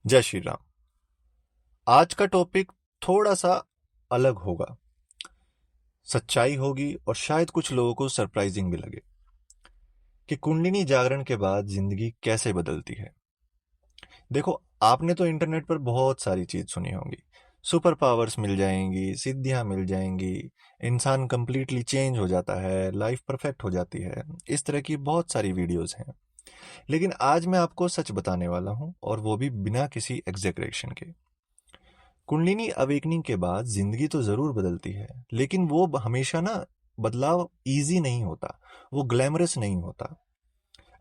जय श्री राम। आज का टॉपिक थोड़ा सा अलग होगा। सच्चाई होगी और शायद कुछ लोगों को सरप्राइजिंग भी लगे कि कुंडलिनी जागरण के बाद जिंदगी कैसे बदलती है। देखो, आपने तो इंटरनेट पर बहुत सारी चीज सुनी होंगी। सुपर पावर्स मिल जाएंगी, सिद्धियां मिल जाएंगी, इंसान कंप्लीटली चेंज हो जाता है, लाइफ परफेक्ट हो जाती है। इस तरह की बहुत सारी वीडियोस हैं। लेकिन आज मैं आपको सच बताने वाला हूं, और वो भी बिना किसी एग्जेगरेशन के। कुंडलिनी अवेकनिंग के बाद जिंदगी तो जरूर बदलती है, लेकिन वो हमेशा ना बदलाव इजी नहीं होता, वो ग्लैमरस नहीं होता।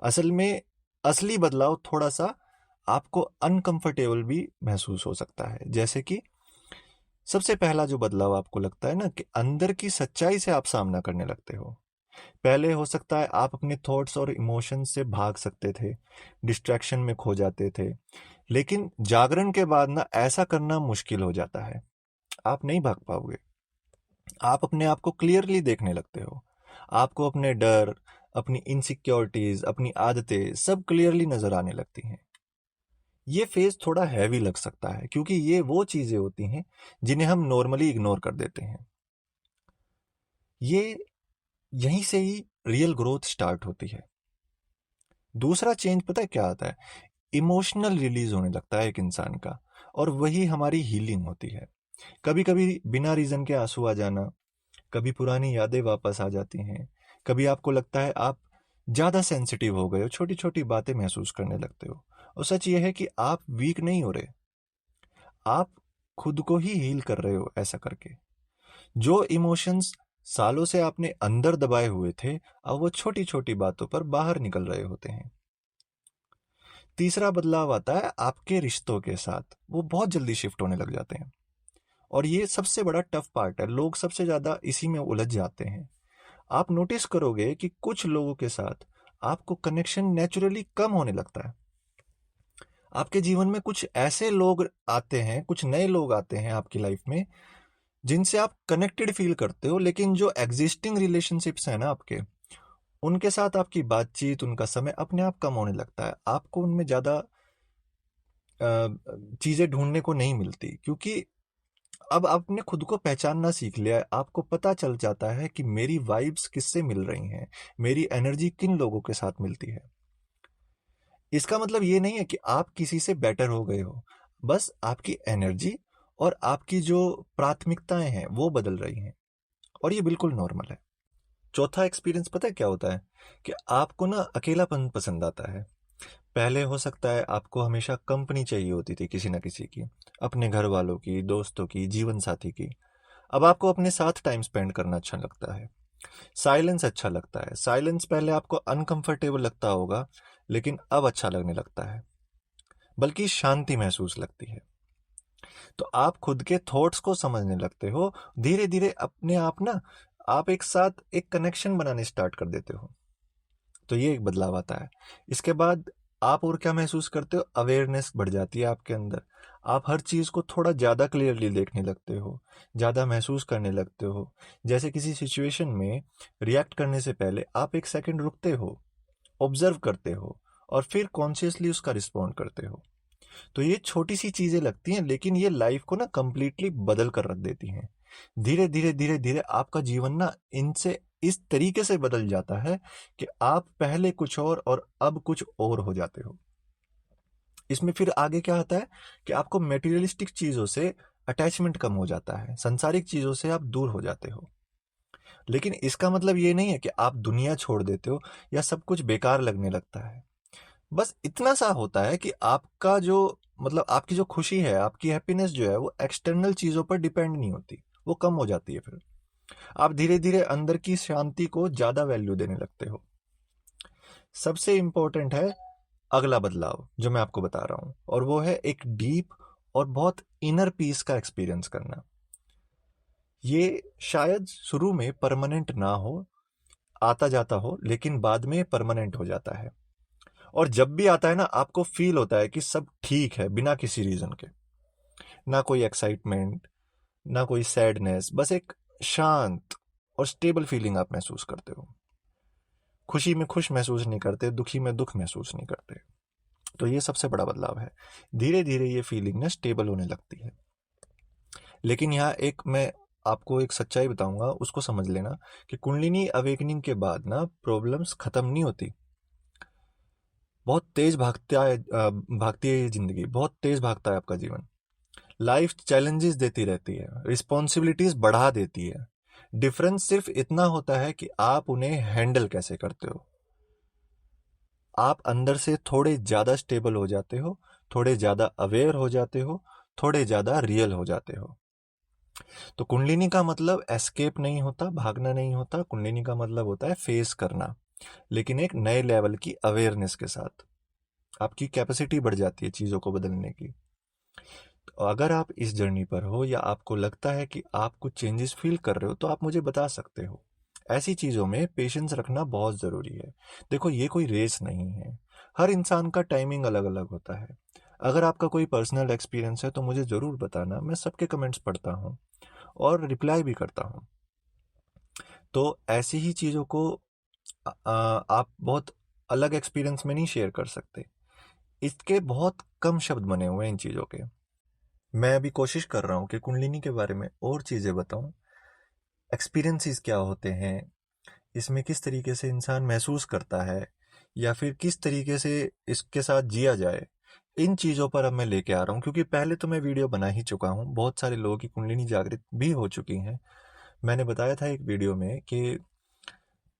असल में असली बदलाव थोड़ा सा आपको अनकंफर्टेबल भी महसूस हो सकता है। जैसे कि सबसे पहला जो बदलाव आपको लगता है ना, कि अंदर की सच्चाई से आप सामना करने लगते हो। पहले हो सकता है आप अपने थॉट्स और इमोशंस से भाग सकते थे, डिस्ट्रैक्शन में खो जाते थे। लेकिन जागरण के बाद ना ऐसा करना मुश्किल हो जाता है। आप नहीं भाग पाओगे। आप अपने आप को क्लियरली देखने लगते हो। आपको अपने डर, अपनी इनसिक्योरिटीज, अपनी आदतें सब क्लियरली नजर आने लगती हैं। ये फेज थोड़ा हैवी लग सकता है, क्योंकि ये वो चीजें होती हैं जिन्हें हम नॉर्मली इग्नोर कर देते हैं। ये यहीं से ही रियल ग्रोथ स्टार्ट होती है। दूसरा चेंज पता है क्या आता है? इमोशनल रिलीज होने लगता है एक इंसान का, और वही हमारी हीलिंग होती है। कभी कभी बिना रीजन के आंसू आ जाना, कभी पुरानी यादें वापस आ जाती हैं, कभी आपको लगता है आप ज़्यादा सेंसिटिव हो गए हो, छोटी छोटी बातें महसूस करने लगते हो। और सच ये है कि आप वीक नहीं हो रहे, आप खुद को ही हील कर रहे हो ऐसा करके। जो इमोशंस सालों से आपने अंदर दबाए हुए थे, अब वो छोटी छोटी बातों पर बाहर निकल रहे होते हैं। तीसरा बदलाव आता है आपके रिश्तों के साथ, वो बहुत जल्दी शिफ्ट होने लग जाते हैं। और ये सबसे बड़ा टफ पार्ट है, लोग सबसे ज़्यादा इसी में उलझ जाते हैं। आप नोटिस करोगे कि कुछ लोगों के साथ आपको कनेक्शन नेचुरली कम होने लगता है। आपके जीवन में कुछ ऐसे लोग आते हैं, कुछ नए लोग आते हैं आपकी लाइफ में, जिनसे आप कनेक्टेड फील करते हो, लेकिन जो एग्जिस्टिंग रिलेशनशिप्स हैं ना आपके, उनके साथ आपकी बातचीत, उनका समय अपने आप कम होने लगता है। आपको उनमें ज़्यादा चीज़ें ढूंढने को नहीं मिलती, क्योंकि अब आपने खुद को पहचानना सीख लिया है। आपको पता चल जाता है कि मेरी वाइब्स किससे मिल रही हैं, मेरी एनर्जी किन लोगों के साथ मिलती है। इसका मतलब ये नहीं है कि आप किसी से बेटर हो गए हो, बस आपकी एनर्जी और आपकी जो प्राथमिकताएं हैं वो बदल रही हैं, और ये बिल्कुल नॉर्मल है। चौथा एक्सपीरियंस पता है क्या होता है? कि आपको ना अकेलापन पसंद आता है। पहले हो सकता है आपको हमेशा कंपनी चाहिए होती थी, किसी ना किसी की, अपने घर वालों की, दोस्तों की, जीवन साथी की। अब आपको अपने साथ टाइम स्पेंड करना अच्छा लगता है। साइलेंस अच्छा लगता है। साइलेंस पहले आपको अनकंफर्टेबल लगता होगा, लेकिन अब अच्छा लगने लगता है, बल्कि शांति महसूस लगती है। तो आप खुद के थॉट्स को समझने लगते हो। धीरे धीरे अपने आप ना, आप एक साथ एक कनेक्शन बनाने स्टार्ट कर देते हो। तो ये एक बदलाव आता है। इसके बाद आप और क्या महसूस करते हो? अवेयरनेस बढ़ जाती है आपके अंदर। आप हर चीज़ को थोड़ा ज़्यादा क्लियरली देखने लगते हो, ज़्यादा महसूस करने लगते हो। जैसे किसी सिचुएशन में रिएक्ट करने से पहले आप एक सेकंड रुकते हो, ऑब्जर्व करते हो, और फिर कॉन्शियसली उसका रिस्पॉन्ड करते हो। तो ये छोटी सी चीज़ें लगती हैं, लेकिन ये लाइफ को ना कंप्लीटली बदल कर रख देती हैं। धीरे धीरे धीरे धीरे आपका जीवन ना इनसे इस तरीके से बदल जाता है कि आप पहले कुछ और अब कुछ और हो जाते हो। इसमें फिर आगे क्या आता है कि आपको मेटीरियलिस्टिक चीज़ों से अटैचमेंट कम हो जाता है, सांसारिक चीज़ों से आप दूर हो जाते हो। लेकिन इसका मतलब ये नहीं है कि आप दुनिया छोड़ देते हो या सब कुछ बेकार लगने लगता है। बस इतना सा होता है कि आपका जो, मतलब आपकी जो खुशी है, आपकी हैप्पीनेस जो है, वो एक्सटर्नल चीज़ों पर डिपेंड नहीं होती, वो कम हो जाती है। फिर आप धीरे धीरे अंदर की शांति को ज़्यादा वैल्यू देने लगते हो। सबसे इम्पोर्टेंट है अगला बदलाव जो मैं आपको बता रहा हूँ, और वो है एक डीप और बहुत इनर पीस का एक्सपीरियंस करना। ये शायद शुरू में परमानेंट ना हो, आता जाता हो, लेकिन बाद में परमानेंट हो जाता है। और जब भी आता है ना, आपको फील होता है कि सब ठीक है बिना किसी रीजन के। ना कोई एक्साइटमेंट, ना कोई सैडनेस, बस एक शांत और स्टेबल फीलिंग आप महसूस करते हो। खुशी में खुश महसूस नहीं करते, दुखी में दुख महसूस नहीं करते। तो ये सबसे बड़ा बदलाव है। धीरे धीरे ये फीलिंग ना स्टेबल होने लगती है। लेकिन यहाँ एक मैं आपको एक सच्चाई बताऊंगा, उसको समझ लेना कि कुंडलिनी अवेकनिंग के बाद ना प्रॉब्लम्स खत्म नहीं होती। बहुत तेज भागती है ये जिंदगी, बहुत तेज भागता है आपका जीवन। लाइफ चैलेंजेस देती रहती है, रिस्पॉन्सिबिलिटीज बढ़ा देती है। डिफरेंस सिर्फ इतना होता है कि आप उन्हें हैंडल कैसे करते हो। आप अंदर से थोड़े ज्यादा स्टेबल हो जाते हो, थोड़े ज्यादा अवेयर हो जाते हो, थोड़े ज्यादा रियल हो जाते हो। तो कुंडलिनी का मतलब एस्केप नहीं होता, भागना नहीं होता। कुंडलिनी का मतलब होता है फेस करना, लेकिन एक नए लेवल की अवेयरनेस के साथ। आपकी कैपेसिटी बढ़ जाती है चीजों को बदलने की। तो अगर आप इस जर्नी पर हो या आपको लगता है कि आप कुछ चेंजेस फील कर रहे हो, तो आप मुझे बता सकते हो। ऐसी चीजों में पेशेंस रखना बहुत जरूरी है। देखो, ये कोई रेस नहीं है। हर इंसान का टाइमिंग अलग अलग होता है। अगर आपका कोई पर्सनल एक्सपीरियंस है तो मुझे जरूर बताना। मैं सबके कमेंट्स पढ़ता हूँ और रिप्लाई भी करता हूँ। तो ऐसी ही चीज़ों को आप बहुत अलग एक्सपीरियंस में नहीं शेयर कर सकते। इसके बहुत कम शब्द बने हुए हैं इन चीज़ों के। मैं अभी कोशिश कर रहा हूँ कि कुंडलिनी के बारे में और चीज़ें बताऊँ। एक्सपीरियंसेस क्या होते हैं, इसमें किस तरीके से इंसान महसूस करता है, या फिर किस तरीके से इसके साथ जिया जाए, इन चीज़ों पर अब मैं लेके आ रहा हूँ। क्योंकि पहले तो मैं वीडियो बना ही चुका हूँ, बहुत सारे लोगों की कुंडलिनी जागृत भी हो चुकी हैं। मैंने बताया था एक वीडियो में कि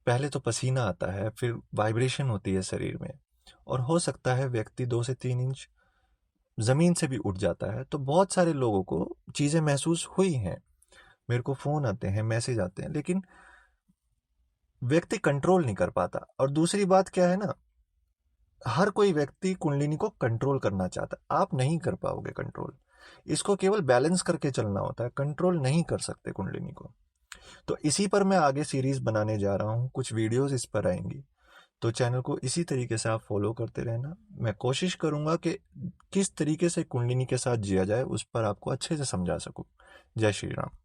पहले तो पसीना आता है, फिर वाइब्रेशन होती है शरीर में, और हो सकता है व्यक्ति 2 से 3 इंच जमीन से भी उठ जाता है। तो बहुत सारे लोगों को चीजें महसूस हुई हैं। मेरे को फोन आते हैं, मैसेज आते हैं, लेकिन व्यक्ति कंट्रोल नहीं कर पाता। और दूसरी बात क्या है ना, हर कोई व्यक्ति कुंडलिनी को कंट्रोल करना चाहता है। आप नहीं कर पाओगे कंट्रोल। इसको केवल बैलेंस करके चलना होता है, कंट्रोल नहीं कर सकते कुंडलिनी को। तो इसी पर मैं आगे सीरीज बनाने जा रहा हूँ, कुछ वीडियोस इस पर आएंगी। तो चैनल को इसी तरीके से आप फॉलो करते रहना। मैं कोशिश करूंगा कि किस तरीके से कुंडलिनी के साथ जिया जाए उस पर आपको अच्छे से समझा सकूं। जय श्री राम।